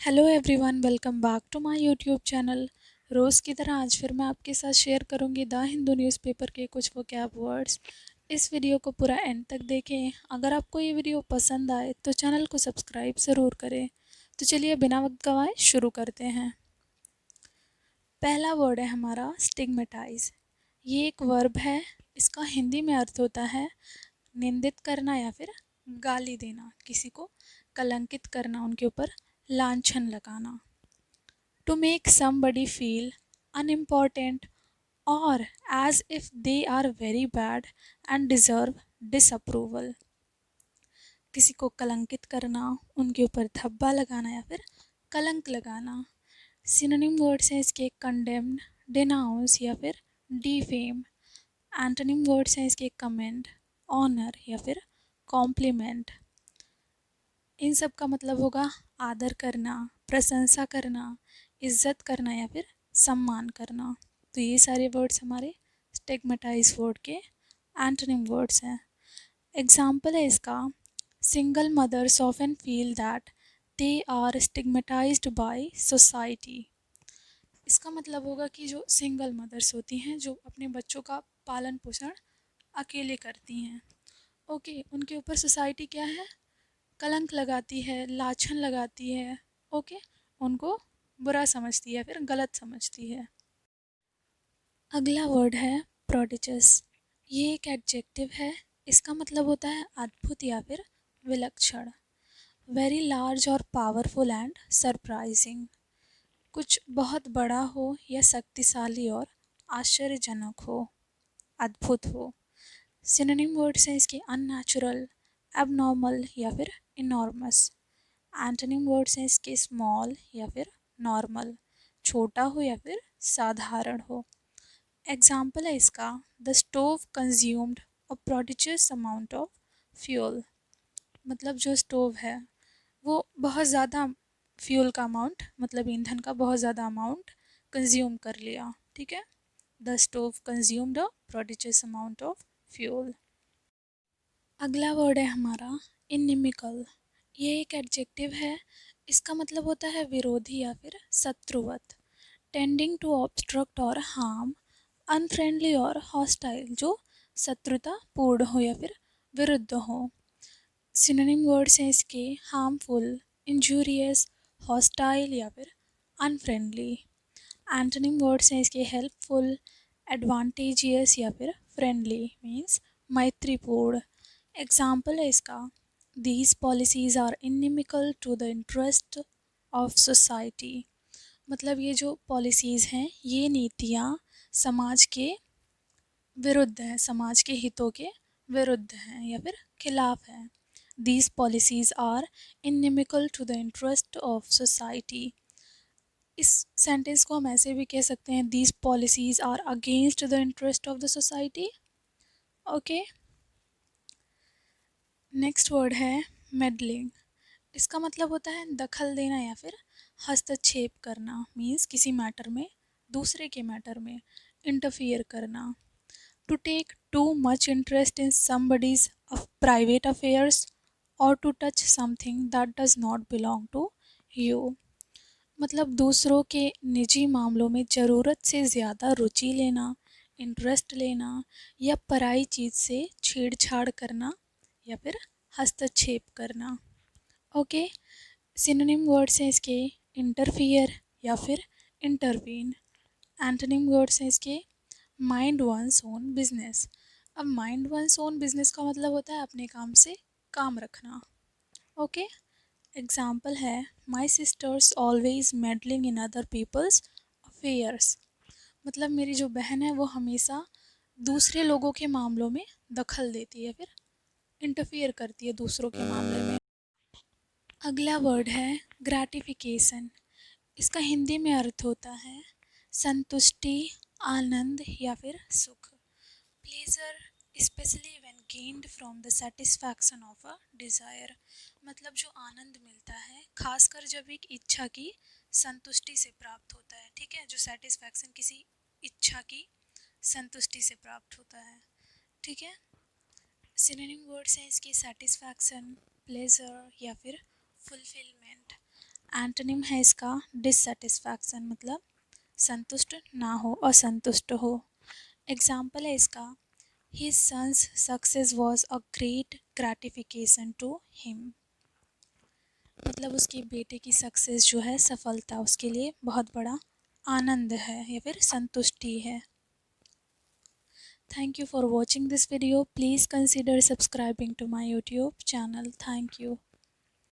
Hello everyone, welcome back to my YouTube channel. रोज़ की तरह आज फिर मैं आपके साथ शेयर करूंगी द हिंदू न्यूज़पेपर के कुछ वोकैब वर्ड्स। इस वीडियो को पूरा एंड तक देखें। अगर आपको ये वीडियो पसंद आए तो चैनल को सब्सक्राइब ज़रूर करें। तो चलिए बिना वक्त गवाए शुरू करते हैं। पहला वर्ड है हमारा स्टिग्मेटाइज। ये एक वर्ब है। इसका हिंदी में अर्थ होता है निंदित करना या फिर गाली देना, किसी को कलंकित करना, उनके ऊपर लांछन लगाना। To make somebody feel unimportant or as if they are very bad and deserve disapproval. किसी को कलंकित करना, उनके ऊपर धब्बा लगाना या फिर कलंक लगाना। सिनोनिम वर्ड्स हैं इसके कंडेम्ड, डिनाउंस या फिर डिफेम। एंटोनिम वर्ड्स हैं इसके कमेंड, ऑनर या फिर कॉम्प्लीमेंट। इन सब का मतलब होगा आदर करना, प्रशंसा करना, इज्जत करना या फिर सम्मान करना। तो ये सारे वर्ड्स हमारे स्टिग्मेटाइज वर्ड के एंटोनिम वर्ड्स हैं। एग्जाम्पल है इसका, single mothers often feel that they are stigmatized by society. इसका मतलब होगा कि जो सिंगल मदर्स होती हैं, जो अपने बच्चों का पालन पोषण अकेले करती हैं, ओके, उनके ऊपर सोसाइटी क्या है, कलंक लगाती है, लाछन लगाती है, ओके, उनको बुरा समझती है, फिर गलत समझती है। अगला वर्ड है प्रोडिजस। ये एक एडजेक्टिव है। इसका मतलब होता है अद्भुत या फिर विलक्षण। वेरी लार्ज और पावरफुल एंड सरप्राइजिंग। कुछ बहुत बड़ा हो या शक्तिशाली और आश्चर्यजनक हो, अद्भुत हो। सिनोनिम वर्ड्स हैं इसके अननेचुरल, एबनॉर्मल या फिर इनॉर्मस। एंटोनिम वर्ड्स हैं इसके स्मॉल या फिर नॉर्मल, छोटा हो या फिर साधारण हो। एग्जाम्पल है इसका, the stove consumed a prodigious amount of fuel. मतलब जो स्टोव है वो बहुत ज़्यादा फ्यूल का अमाउंट, मतलब ईंधन का बहुत ज़्यादा अमाउंट कंज्यूम कर लिया, ठीक है। The stove consumed a prodigious amount of fuel. अगला वर्ड है हमारा इनिमिकल। ये एक एडजेक्टिव है। इसका मतलब होता है विरोधी या फिर शत्रुवत। टेंडिंग टू ऑब्स्ट्रक्ट और हार्म, अनफ्रेंडली और हॉस्टाइल, जो शत्रुता पूर्ण हो या फिर विरुद्ध हो। सिनोनिम वर्ड्स हैं इसके हार्मफुल, इंजूरियस, हॉस्टाइल या फिर अनफ्रेंडली। एंटोनिम वर्ड्स हैं इसके हेल्पफुल, एडवांटेजियस या फिर फ्रेंडली, मीन्स मैत्रीपूर्ण। एग्जाम्पल है इसका, these policies are inimical to the interest of society. मतलब ये जो पॉलिसीज़ हैं, ये नीतियाँ समाज के विरुद्ध हैं, समाज के हितों के विरुद्ध हैं या फिर खिलाफ हैं। These policies are inimical to the interest of society. इस सेंटेंस को हम ऐसे भी कह सकते हैं, these policies are against the interest of the society, okay. Next word है मेडलिंग। इसका मतलब होता है दखल देना या फिर हस्तक्षेप करना, मीन्स किसी मैटर में, दूसरे के मैटर में इंटरफियर करना। To take too much interest in somebody's private affairs और to touch something that does not belong to you. मतलब दूसरों के निजी मामलों में ज़रूरत से ज़्यादा रुचि लेना, इंटरेस्ट लेना या पराई चीज़ से छेड़छाड़ करना या फिर हस्तक्षेप करना, ओके। सिनोनिम वर्ड्स हैं इसके इंटरफियर या फिर इंटरवीन। एंटोनिम वर्ड्स हैं इसके माइंड वंस ओन बिजनेस। अब माइंड वंस ओन बिजनेस का मतलब होता है अपने काम से काम रखना, ओके। एग्जाम्पल है, my sister's always meddling in other people's affairs. मतलब मेरी जो बहन है वो हमेशा दूसरे लोगों के मामलों में दखल देती है, फिर इंटरफियर करती है दूसरों के मामले में। अगला वर्ड है ग्रैटिफिकेशन। इसका हिंदी में अर्थ होता है संतुष्टि, आनंद या फिर सुख। Pleasure specially when gained from the satisfaction of a desire. मतलब जो आनंद मिलता है खासकर जब एक इच्छा की संतुष्टि से प्राप्त होता है, ठीक है, जो सेटिस्फैक्शन किसी इच्छा की संतुष्टि से प्राप्त होता है, ठीक है। सिनोनिम वर्ड्स हैं इसके सेटिस्फैक्शन, प्लेजर या फिर फुलफिलमेंट। एंटोनिम है इसका डिससेटिस्फैक्शन, मतलब संतुष्ट ना हो, असंतुष्ट हो। एग्जाम्पल है इसका, his sons success was a great gratification to him, मतलब उसके बेटे की सक्सेस जो है, सफलता उसके लिए बहुत बड़ा आनंद है या फिर संतुष्टि है। Thank you for watching this video. Please consider subscribing to my YouTube channel. Thank you.